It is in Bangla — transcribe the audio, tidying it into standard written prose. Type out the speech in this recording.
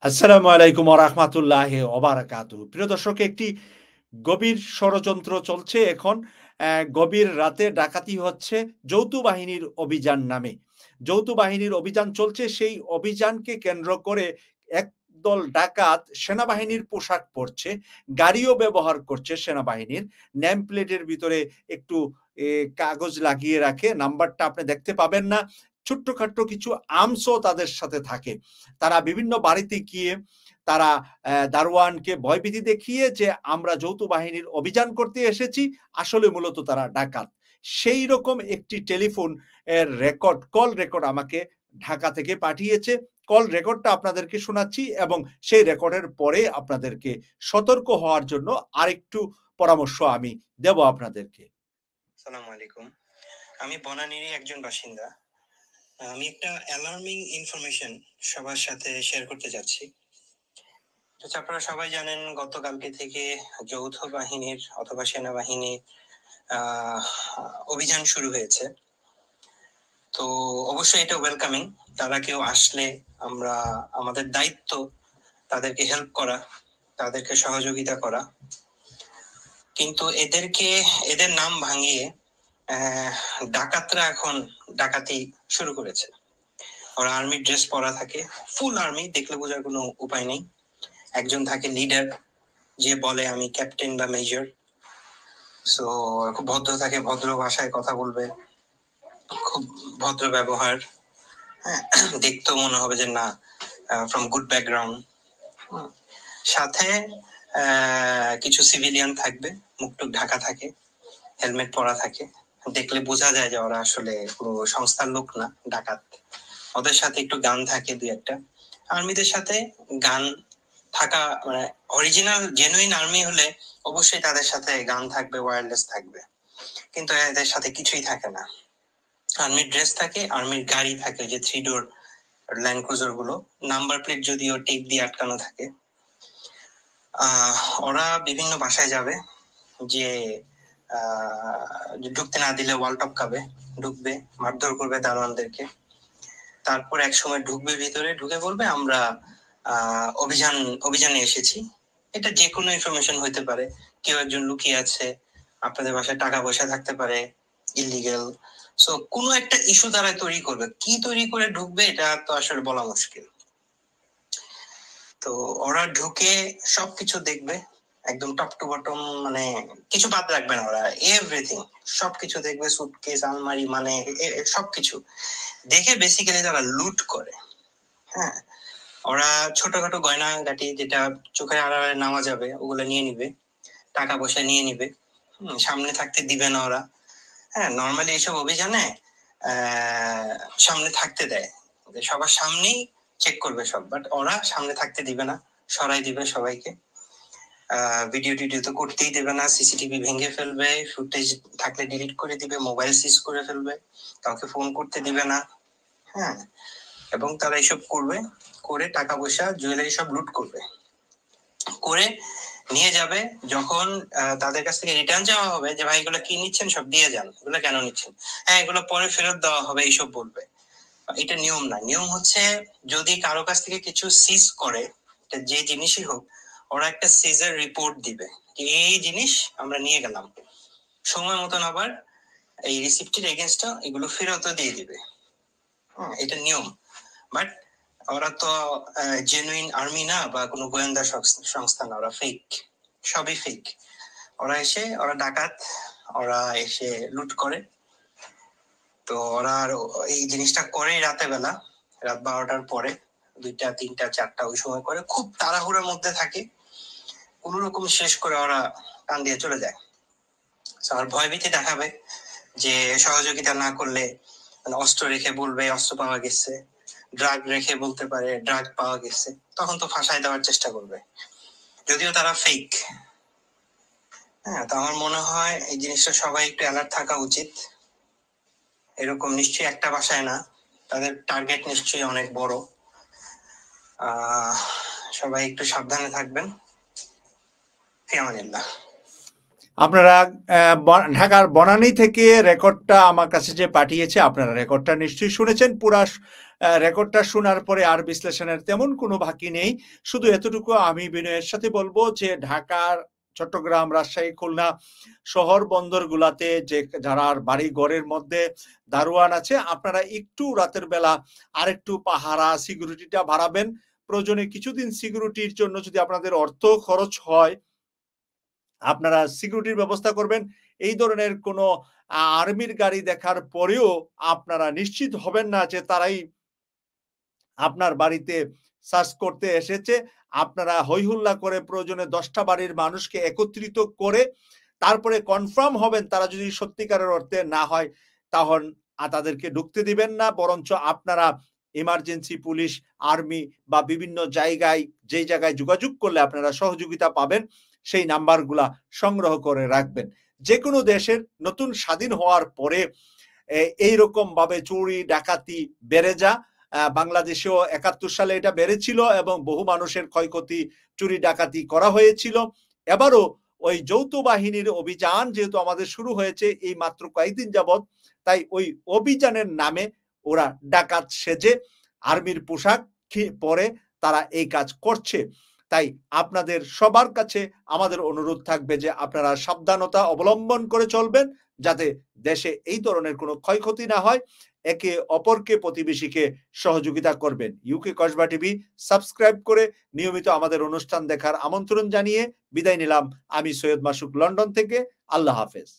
আসসালামু আলাইকুম ওয়া রাহমাতুল্লাহি ওয়া বারাকাতুহু। প্রিয় দর্শক, একটি গভীর ষড়যন্ত্র চলছে এখন। গভীর রাতে ডাকাতি হচ্ছে যৌথ বাহিনীর অভিযান নামে। যৌথ বাহিনীর অভিযান চলছে, সেই অভিযানকে কেন্দ্র করে একদল ডাকাত সেনাবাহিনীর পোশাক পরছে, গাড়িও ব্যবহার করছে সেনাবাহিনীর। নেম প্লেটের ভিতরে একটু কাগজ লাগিয়ে রাখে, নাম্বারটা আপনি দেখতে পাবেন না। ছোট্টখাট্ট কিছু আর্মসও তাদের সাথে থাকে। তারা বিভিন্ন বাড়িতে গিয়ে তারা দারোয়ানকে ভয়ভীতি দেখিয়ে যে আমরা যৌথ বাহিনীর অভিযান করতে এসেছি, আসলে মূলত তারা ডাকাত। সেই রকম একটি টেলিফোন কল রেকর্ড আমাকে ঢাকা থেকে পাঠিয়েছে। কল রেকর্ডটা আপনাদেরকে শোনাচ্ছি এবং সেই রেকর্ডের পরে আপনাদেরকে সতর্ক হওয়ার জন্য আরেকটু পরামর্শ আমি দেব আপনাদেরকে। আসসালামু আলাইকুম, আমি বনানীরই একজন বাসিন্দা। আমি একটা অ্যালার্মিং ইনফরমেশন সবার সাথে শেয়ার করতে যাচ্ছি। আপনারা সবাই জানেন গতকালকে থেকে যৌথ বাহিনীর অথবা সেনাবাহিনীর অভিযান শুরু হয়েছে। তো অবশ্যই এটা ওয়েলকামিং। তারা কেউ আসলে আমরা আমাদের দায়িত্ব তাদেরকে হেল্প করা, তাদেরকে সহযোগিতা করা। কিন্তু এদের নাম ভাঙিয়ে ডাকাতরা এখন ডাকাতি শুরু করেছে। ওরা আর্মি ড্রেস পরা থাকে, ফুল আর্মি, দেখলে বোঝার কোনো উপায় নেই। একজন থাকে লিডার, যে বলে আমি ক্যাপ্টেন বা মেজর। সো খুব ভদ্র থাকে, ভদ্র ভাষায় কথা বলবে, খুব ভদ্র ব্যবহার। হ্যাঁ, দেখতেও মনে হবে যে না, ফ্রম গুড ব্যাকগ্রাউন্ড। সাথে কিছু সিভিলিয়ান থাকবে, মুখটুক ঢাকা থাকে, হেলমেট পরা থাকে। দেখলে বোঝা যায় যে ওরা আসলে পুরো সংস্থার লোক না, ডাকাত। ওদের সাথে একটু গান থাকে দুই একটা। আর্মিদের সাথে গান থাকা মানে অরিজিনাল জেনুইন আর্মি হলে অবশ্যই তাদের সাথে গান থাকবে, ওয়্যারলেস থাকবে, কিন্তু এদের সাথে কিছুই থাকে না। আর্মির ড্রেস থাকে, আর্মির গাড়ি থাকে, যে 3 ডোর ল্যান্ড ক্রুজার গুলো, নাম্বার প্লেট যদিও টেপ দিয়ে আটকানো থাকে। ওরা বিভিন্ন বাসায় যাবে, যে ঢুকতে না দিলে ওয়াল টপকাবে, ঢুকবে, মারধর করবে দারোয়ানদেরকে। তারপর এক সময় ঢুকবে ভিতরে, ঢুকে বলবে আমরা অভিযানে এসেছি। এটা যে কোনো ইনফরমেশন হইতে পারে, কেউ একজন লুকিয়ে আছে, আপনাদের বাসায় টাকা পয়সা থাকতে পারে ইলিগেল। সো কোনো একটা ইস্যু তারা তৈরি করবে, কি তৈরি করে ঢুকবে এটা তো আসলে বলা মুশকিল। তো ওরা ঢুকে সবকিছু দেখবে, একদম টপ টু বটম, মানে কিছু বাদ রাখবে না ওরা, এভরিথিং সবকিছু দেখবে, সুটকেস, আলমারি, মানে সবকিছু দেখে বেসিক্যালি তারা লুট করে। হ্যাঁ, ওরা ছোটখাটো গয়না গাটি যেটা চোখের আড়ালে নামা যাবে ওগুলো নিয়ে নিবে, টাকা পয়সা নিয়ে নিবে। সামনে থাকতে দিবে না ওরা। হ্যাঁ, নর্মালি এইসব অভিযানে সামনে থাকতে দেয়, সবার সামনেই চেক করবে সব, বাট ওরা সামনে থাকতে দিবে না, সরাই দিবে সবাইকে। ভিডিও টিডিও তো করতেই দেবে না, সিসিটিভি ভেঙে ফেলবে, ফুটেজ থাকলে ডিলিট করে দিবে, মোবাইল সিজ করে ফেলবে, কাউকে ফোন করতে দিবে না। হ্যাঁ, এবং তারা এইসব করবে, করে টাকা পয়সা জুয়েলারি সব লুট করবে, করে নিয়ে যাবে। যখন তাদের কাছ থেকে রিটার্ন যাওয়া হবে, যে ভাই এগুলো কি নিচ্ছেন, সব দিয়ে যান, এগুলো কেন নিচ্ছেন, হ্যাঁ এগুলো পরে ফেরত দেওয়া হবে, এইসব বলবে। এটা নিয়ম না। নিয়ম হচ্ছে যদি কারো কাছ থেকে কিছু সিজ করে, যে জিনিসই হোক, ওরা একটা সিজার রিপোর্ট দিবে যে এই জিনিস আমরা নিয়ে গেলাম, সময় মতন আবার এই রিসিপ্টের এগেইনস্টে এগুলো ফেরতও দিয়ে দিবে। এটা নিয়ম। বাট ওরা তো জেনুইন আর্মি না, বা কোনো গোয়েন্দা সংস্থা না, ওরা ফেক, সবই ফেক। ওরা ডাকাত, ওরা এসে লুট করে। তো ওরা এই জিনিসটা করে রাতে বেলা, রাত 12টার পরে, 2টা 3টা 4টা ওই সময় করে, খুব তাড়াহুড়োর মধ্যে থাকে, কোন রকম শেষ করে ওরা টান দিয়ে চলে যায়। আর ভয়ভীতি দেখাবে, যে সহযোগিতা না করলে অস্ত্র রেখে বলবে অস্ত্র পাওয়া গেছে, ড্রাগ রেখে বলতে পারে ড্রাগ পাওয়া গেছে, তখন তো ফাঁসাই দেওয়ার চেষ্টা করবে, যদিও তারা ফেক। হ্যাঁ, তো আমার মনে হয় এই জিনিসটা সবাই একটু অ্যালার্ট থাকা উচিত। এরকম নিশ্চয়ই একটা বাসায় না, তাদের টার্গেট নিশ্চয়ই অনেক বড়। সবাই একটু সাবধানে থাকবেন। ফি আমানিল্লাহ। আপনারা ঢাকার বনানী থেকে রেকর্ডটা আমার কাছে যে পাঠিয়েছে, আপনারা রেকর্ডটা নিশ্চয়ই শুনেছেন। পুরা রেকর্ডটা শোনার পরে আর বিশ্লেষণের তেমন কোনো বাকি নেই। শুধু এতটুকু আমি বিনয়ের সাথে বলবো যে ঢাকার, চট্টগ্রাম, রাজশাহী, খুলনা শহর বন্দরগুলাতে যে যারা বাড়ি ঘরের মধ্যে দারোয়ান আছে, আপনারা একটু রাতের বেলা আরেকটু পাহারা সিকিউরিটিটা বাড়াবেন। প্রয়োজনে কিছুদিন সিকিউরিটির জন্য যদি আপনাদের অর্থ খরচ হয়, আপনারা সিকিউরিটির ব্যবস্থা করবেন। এই ধরনের কোনো আর্মির গাড়ি দেখার পরেও আপনারা নিশ্চিত হবেন না যে তারাই আপনার বাড়িতে সার্চ করতে এসেছে। আপনারা হইহুল্লা করে প্রয়োজনে ১০টা বাড়ির মানুষকে একত্রিত করে তারপরে কনফার্ম হবেন তারা যদি সত্যিকারের অর্থে না হয়, তখন তাদেরকে ঢুকতে দিবেন না। বরঞ্চ আপনারা ইমার্জেন্সি পুলিশ, আর্মি বা বিভিন্ন জায়গায়, যেই জায়গায় যোগাযোগ করলে আপনারা সহযোগিতা পাবেন, সেই নাম্বারগুলা সংগ্রহ করে রাখবেন। যেকোনো দেশের নতুন স্বাধীন হওয়ার পরে এইরকম ভাবে চুরি ডাকাতি বেড়ে বাংলাদেশেও ৭১ সালে এটা বেড়েছিল এবং বহু মানুষের ক্ষয়ক্ষতি, চুরি ডাকাতি করা হয়েছিল। এবারও ওই যৌথ বাহিনীর অভিযান যেহেতু আমাদের শুরু হয়েছে এই মাত্র কয়েকদিন যাবৎ, তাই ওই অভিযানের নামে ওরা ডাকাত সেজে আর্মির পোশাক পরে তারা এই কাজ করছে। তাই আপনাদের সবার কাছে আমাদের অনুরোধ থাকবে যে আপনারা সাবধানতা অবলম্বন করে চলবেন, যাতে দেশে এই ধরনের কোনো ক্ষয়ক্ষতি না হয়। একে অপরকে, প্রতিবেশীকে সহযোগিতা করবেন। ইউকে কসবা টিভি সাবস্ক্রাইব করে নিয়মিত আমাদের অনুষ্ঠান দেখার আমন্ত্রণ জানিয়ে বিদায় নিলাম। আমি সৈয়দ মাসুক, লন্ডন থেকে। আল্লাহ হাফেজ।